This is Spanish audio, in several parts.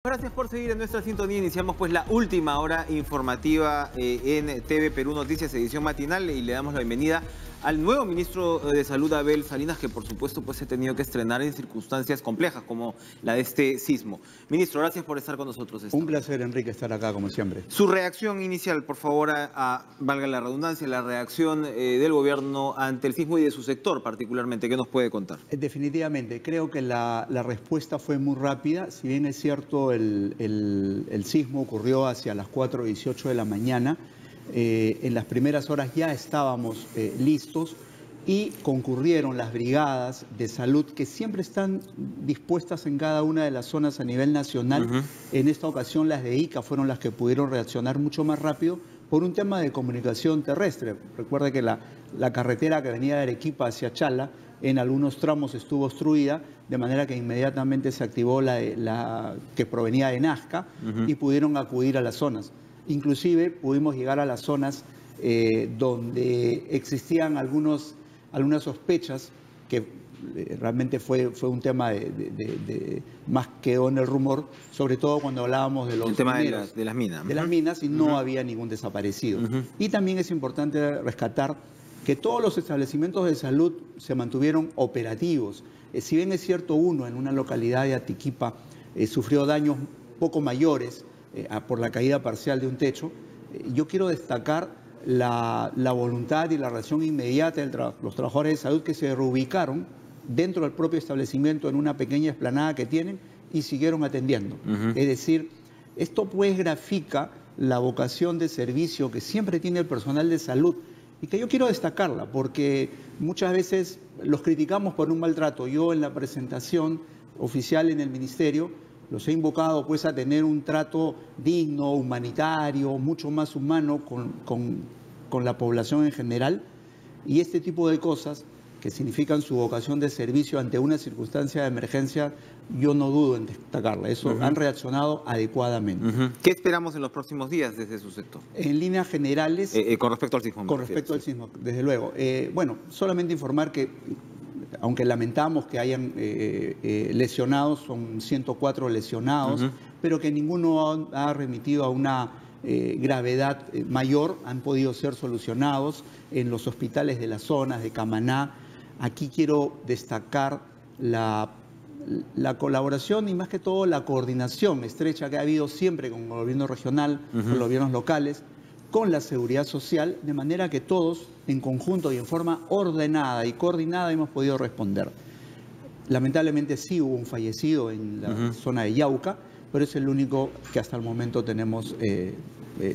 Gracias por seguir en nuestra sintonía. Iniciamos pues la última hora informativa en TV Perú Noticias, edición matinal, y le damos la bienvenida al nuevo ministro de Salud, Abel Salinas, que por supuesto pues se ha tenido que estrenar en circunstancias complejas como la de este sismo. Ministro, gracias por estar con nosotros. Un placer, Enrique, estar acá como siempre. Su reacción inicial, por favor, valga la redundancia, la reacción del gobierno ante el sismo y de su sector particularmente. ¿Qué nos puede contar? Definitivamente, creo que la respuesta fue muy rápida. Si bien es cierto, el sismo ocurrió hacia las 4:18 de la mañana, en las primeras horas ya estábamos listos y concurrieron las brigadas de salud que siempre están dispuestas en cada una de las zonas a nivel nacional. En esta ocasión las de Ica fueron las que pudieron reaccionar mucho más rápido por un tema de comunicación terrestre. Recuerde que la carretera que venía de Arequipa hacia Chala en algunos tramos estuvo obstruida, de manera que inmediatamente se activó la que provenía de Nazca y pudieron acudir a las zonas. Inclusive pudimos llegar a las zonas donde existían algunas sospechas, que realmente fue un tema más quedó en el rumor, sobre todo cuando hablábamos de los tema mineros, de las minas. De las minas, y no había ningún desaparecido. Y también es importante rescatar que todos los establecimientos de salud se mantuvieron operativos. Si bien es cierto, uno en una localidad de Atiquipa sufrió daños poco mayores por la caída parcial de un techo, yo quiero destacar la voluntad y la reacción inmediata de los trabajadores de salud, que se reubicaron dentro del propio establecimiento en una pequeña explanada que tienen y siguieron atendiendo. Es decir, esto pues grafica la vocación de servicio que siempre tiene el personal de salud, y que yo quiero destacarla porque muchas veces los criticamos por un maltrato. Yo en la presentación oficial en el ministerio los he invocado pues a tener un trato digno, humanitario, mucho más humano con la población en general, y este tipo de cosas que significan su vocación de servicio ante una circunstancia de emergencia, yo no dudo en destacarla. Eso han reaccionado adecuadamente. ¿Qué esperamos en los próximos días desde su sector? En líneas generales... con respecto al sismo. Con respecto al sismo, desde luego. Bueno, solamente informar que, aunque lamentamos que hayan lesionados, son 104 lesionados, pero que ninguno ha remitido a una gravedad mayor, han podido ser solucionados en los hospitales de las zonas de Camaná. Aquí quiero destacar la colaboración y más que todo la coordinación estrecha que ha habido siempre con el gobierno regional, con los gobiernos locales, con la seguridad social, de manera que todos en conjunto y en forma ordenada y coordinada hemos podido responder. Lamentablemente sí hubo un fallecido en la zona de Yauca, pero es el único que hasta el momento tenemos,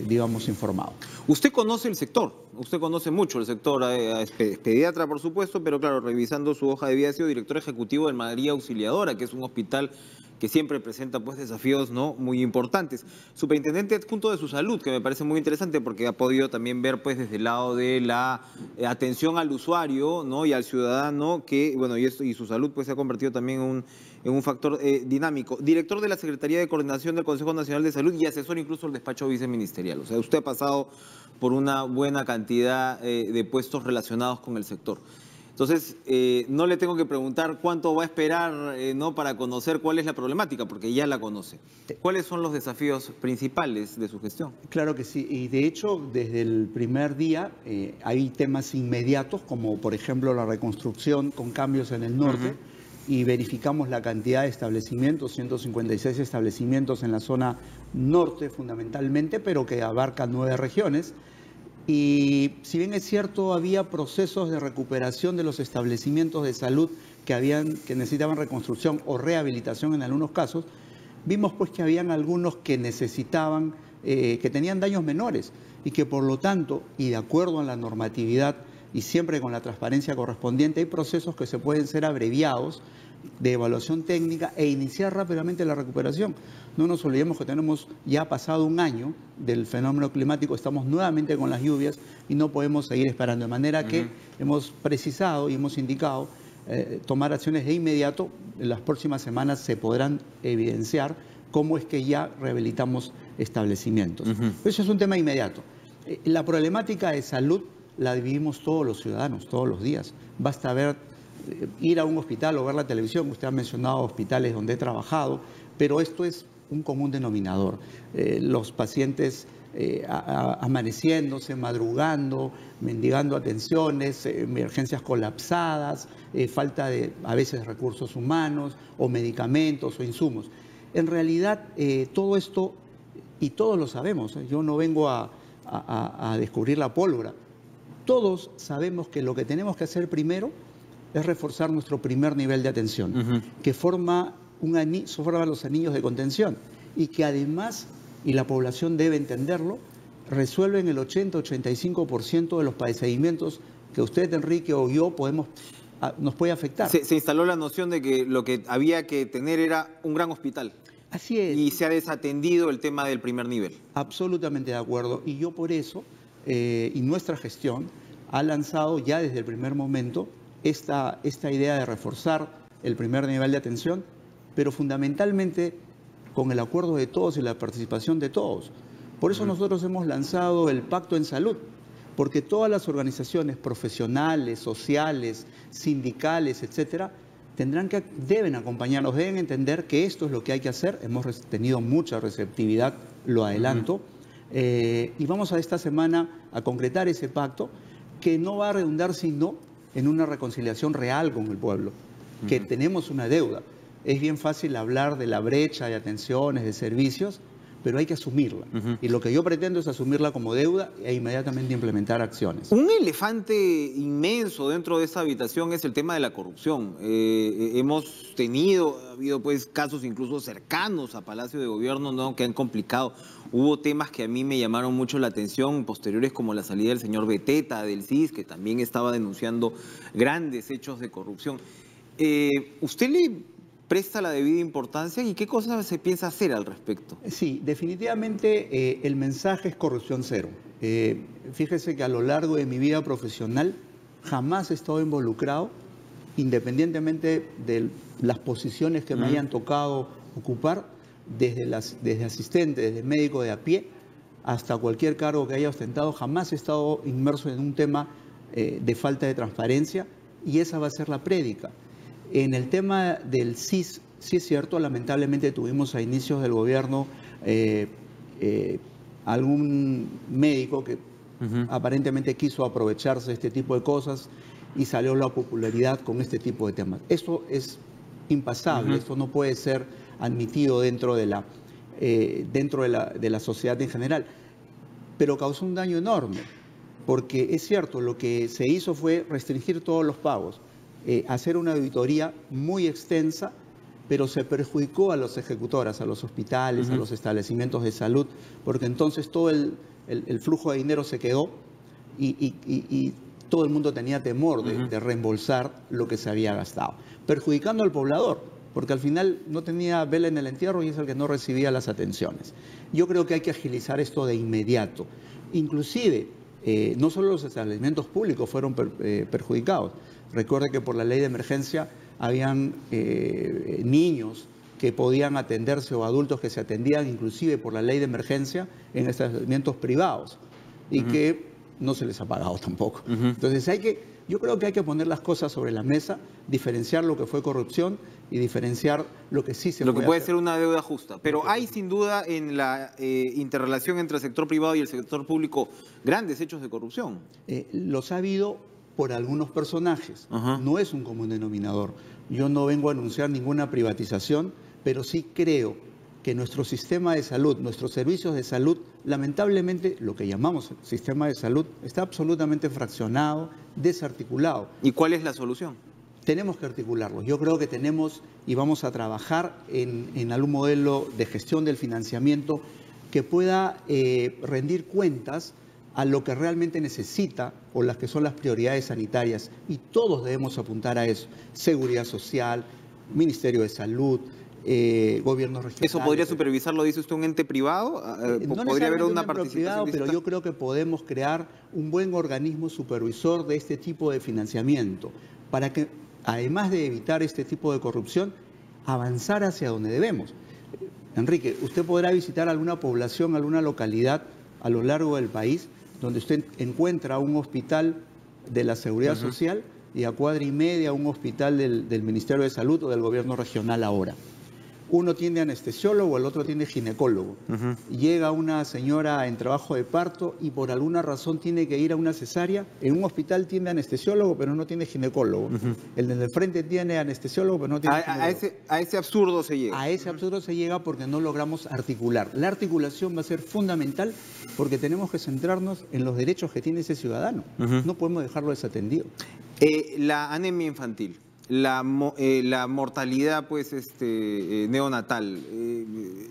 digamos, informado. Usted conoce el sector, usted conoce mucho el sector, es pediatra por supuesto, pero claro, revisando su hoja de vida ha sido director ejecutivo del María Auxiliadora, que es un hospital que siempre presenta pues desafíos muy importantes. Superintendente adjunto de su salud, que me parece muy interesante porque ha podido también ver pues desde el lado de la atención al usuario, y al ciudadano, que bueno, y su salud pues se ha convertido también en un factor dinámico. Director de la Secretaría de Coordinación del Consejo Nacional de Salud y asesor incluso del despacho viceministerial. O sea, usted ha pasado por una buena cantidad de puestos relacionados con el sector. Entonces, no le tengo que preguntar cuánto va a esperar para conocer cuál es la problemática, porque ya la conoce. ¿Cuáles son los desafíos principales de su gestión? Claro que sí, y de hecho, desde el primer día hay temas inmediatos, como por ejemplo la reconstrucción con cambios en el norte, y verificamos la cantidad de establecimientos, 156 establecimientos en la zona norte fundamentalmente, pero que abarcan 9 regiones. Y si bien es cierto, había procesos de recuperación de los establecimientos de salud que necesitaban reconstrucción o rehabilitación en algunos casos, vimos pues que habían algunos que necesitaban, que tenían daños menores y que por lo tanto, y de acuerdo a la normatividad y siempre con la transparencia correspondiente, hay procesos que se pueden ser abreviados de evaluación técnica e iniciar rápidamente la recuperación. No nos olvidemos que tenemos ya pasado un año del fenómeno climático, estamos nuevamente con las lluvias y no podemos seguir esperando. De manera que hemos precisado y hemos indicado tomar acciones de inmediato. En las próximas semanas se podrán evidenciar cómo es que ya rehabilitamos establecimientos. Eso es un tema inmediato. La problemática de salud la vivimos todos los ciudadanos, todos los días. Basta ir a un hospital o ver la televisión. Usted ha mencionado hospitales donde he trabajado, pero esto es un común denominador. Los pacientes amaneciéndose, madrugando, mendigando atenciones, emergencias colapsadas, falta de, a veces, recursos humanos o medicamentos o insumos. En realidad, todo esto, y todos lo sabemos, yo no vengo a descubrir la pólvora, todos sabemos que lo que tenemos que hacer primero es reforzar nuestro primer nivel de atención, que forma los anillos de contención y que además, y la población debe entenderlo, resuelven el 80-85% de los padecimientos que usted, Enrique, o yo nos puede afectar. Se instaló la noción de que lo que había que tener era un gran hospital. Así es. Y se ha desatendido el tema del primer nivel. Absolutamente de acuerdo. Y yo por eso, y nuestra gestión, ha lanzado ya desde el primer momento esta idea de reforzar el primer nivel de atención, pero fundamentalmente con el acuerdo de todos y la participación de todos. Por eso nosotros hemos lanzado el Pacto en Salud, porque todas las organizaciones profesionales, sociales, sindicales, etcétera, deben acompañarnos, deben entender que esto es lo que hay que hacer. Hemos tenido mucha receptividad, lo adelanto, y vamos a esta semana a concretar ese pacto que no va a redundar sino en una reconciliación real con el pueblo, que tenemos una deuda. Es bien fácil hablar de la brecha de atenciones, de servicios, pero hay que asumirla. Y lo que yo pretendo es asumirla como deuda e inmediatamente implementar acciones. Un elefante inmenso dentro de esa habitación es el tema de la corrupción. Ha habido pues casos incluso cercanos a Palacio de Gobierno, ¿no?, que han complicado. Hubo temas que a mí me llamaron mucho la atención, posteriores, como la salida del señor Beteta del CIS, que también estaba denunciando grandes hechos de corrupción. ¿Usted le presta la debida importancia y qué cosas se piensa hacer al respecto? Sí, definitivamente el mensaje es corrupción cero. Fíjese que a lo largo de mi vida profesional jamás he estado involucrado, independientemente de las posiciones que me hayan tocado ocupar, desde asistente, desde médico de a pie, hasta cualquier cargo que haya ostentado, jamás he estado inmerso en un tema de falta de transparencia, y esa va a ser la prédica. En el tema del CIS, sí es cierto, lamentablemente tuvimos a inicios del gobierno algún médico que aparentemente quiso aprovecharse de este tipo de cosas y salió la popularidad con este tipo de temas. Esto es impasable, esto no puede ser admitido dentro de la sociedad en general, pero causó un daño enorme, porque es cierto, lo que se hizo fue restringir todos los pagos, hacer una auditoría muy extensa, pero se perjudicó a los ejecutoras, a los hospitales, a los establecimientos de salud, porque entonces todo el flujo de dinero se quedó y todo el mundo tenía temor de reembolsar lo que se había gastado, perjudicando al poblador, porque al final no tenía vela en el entierro y es el que no recibía las atenciones. Yo creo que hay que agilizar esto de inmediato. Inclusive, no solo los establecimientos públicos fueron perjudicados. Recuerde que por la ley de emergencia habían niños que podían atenderse o adultos que se atendían inclusive por la ley de emergencia en establecimientos privados y que no se les ha pagado tampoco. Entonces yo creo que hay que poner las cosas sobre la mesa, diferenciar lo que fue corrupción y diferenciar lo que sí se puede hacer. Lo que puede ser una deuda justa. Pero hay sin duda en la interrelación entre el sector privado y el sector público grandes hechos de corrupción. Los ha habido por algunos personajes. No es un común denominador. Yo no vengo a anunciar ninguna privatización, pero sí creo que nuestro sistema de salud, nuestros servicios de salud, lamentablemente, lo que llamamos sistema de salud, está absolutamente fraccionado, desarticulado. ¿Y cuál es la solución? Tenemos que articularlo. Yo creo que tenemos y vamos a trabajar en algún modelo de gestión del financiamiento que pueda rendir cuentas a lo que realmente necesita o las que son las prioridades sanitarias. Y todos debemos apuntar a eso. Seguridad social, Ministerio de Salud, gobiernos regionales. ¿Eso podría supervisarlo, dice usted, un ente privado? No ¿Podría haber una participación privado, pero yo creo que podemos crear un buen organismo supervisor de este tipo de financiamiento para que, además de evitar este tipo de corrupción, avanzar hacia donde debemos. Enrique, usted podrá visitar alguna población, alguna localidad a lo largo del país donde usted encuentra un hospital de la Seguridad Social y a cuadra y media un hospital del Ministerio de Salud o del Gobierno regional ahora. Uno tiene anestesiólogo, el otro tiene ginecólogo. Llega una señora en trabajo de parto y por alguna razón tiene que ir a una cesárea. En un hospital tiene anestesiólogo, pero no tiene ginecólogo. El del frente tiene anestesiólogo, pero no tiene ginecólogo. A ese absurdo se llega. A ese absurdo se llega porque no logramos articular. La articulación va a ser fundamental porque tenemos que centrarnos en los derechos que tiene ese ciudadano. No podemos dejarlo desatendido. La anemia infantil. La mortalidad pues neonatal,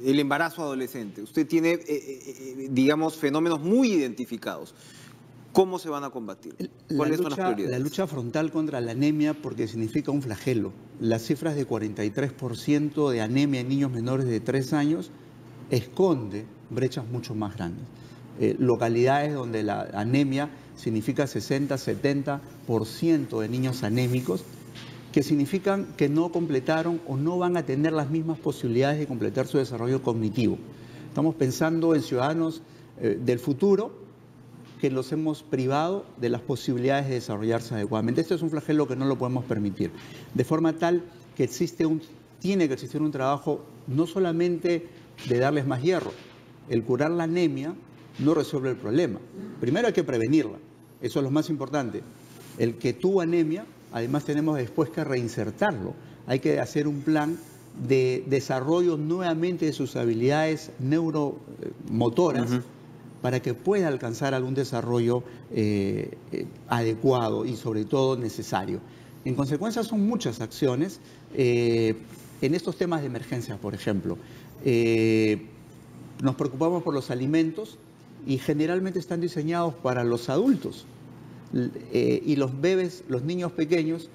el embarazo adolescente. Usted tiene, digamos, fenómenos muy identificados. ¿Cómo se van a combatir? ¿Cuáles son las prioridades? La lucha frontal contra la anemia porque significa un flagelo. Las cifras de 43% de anemia en niños menores de 3 años esconde brechas mucho más grandes. Localidades donde la anemia significa 60-70% de niños anémicos, que significan que no completaron o no van a tener las mismas posibilidades de completar su desarrollo cognitivo. Estamos pensando en ciudadanos del futuro que los hemos privado de las posibilidades de desarrollarse adecuadamente. Esto es un flagelo que no lo podemos permitir, de forma tal que tiene que existir un trabajo no solamente de darles más hierro. El curar la anemia no resuelve el problema. Primero hay que prevenirla, eso es lo más importante. El que tuvo anemia, además tenemos después que reinsertarlo. Hay que hacer un plan de desarrollo nuevamente de sus habilidades neuromotoras para que pueda alcanzar algún desarrollo adecuado y sobre todo necesario. En consecuencia son muchas acciones. En estos temas de emergencia, por ejemplo, nos preocupamos por los alimentos y generalmente están diseñados para los adultos. Y los bebés, los niños pequeños,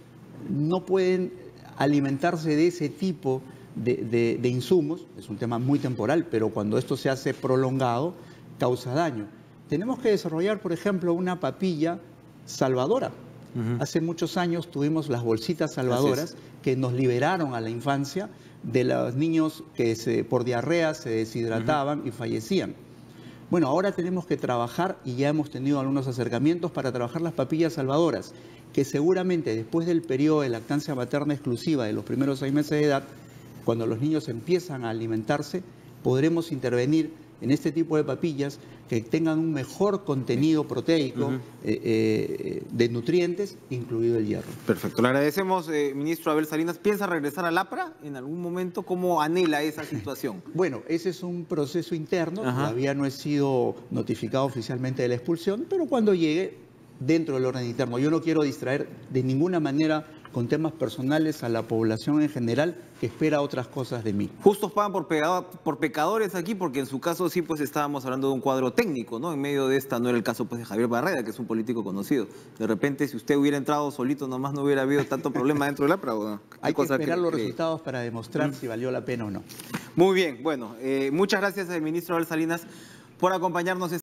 no pueden alimentarse de ese tipo de insumos. Es un tema muy temporal, pero cuando esto se hace prolongado, causa daño. Tenemos que desarrollar, por ejemplo, una papilla salvadora. Hace muchos años tuvimos las bolsitas salvadoras que nos liberaron a la infancia de los niños que por diarrea se deshidrataban y fallecían. Bueno, ahora tenemos que trabajar, y ya hemos tenido algunos acercamientos para trabajar las papillas salvadoras, que seguramente después del periodo de lactancia materna exclusiva de los primeros 6 meses de edad, cuando los niños empiezan a alimentarse, podremos intervenir en este tipo de papillas que tengan un mejor contenido proteico de nutrientes, incluido el hierro. Perfecto. Le agradecemos, ministro Abel Salinas. ¿Piensa regresar al APRA en algún momento? ¿Cómo anhela esa situación? Bueno, ese es un proceso interno. Todavía no he sido notificado oficialmente de la expulsión, pero cuando llegue, dentro del orden interno. Yo no quiero distraer de ninguna manera con temas personales a la población en general que espera otras cosas de mí. Justos pagan por pecadores aquí, porque en su caso sí pues estábamos hablando de un cuadro técnico, ¿no? En medio de esta no era el caso pues de Javier Barreda, que es un político conocido. De repente, si usted hubiera entrado solito, nomás no hubiera habido tanto problema dentro del APRA, ¿o no? Hay que esperar los resultados para demostrar si valió la pena o no. Muy bien, bueno, muchas gracias al ministro Abel Salinas por acompañarnos.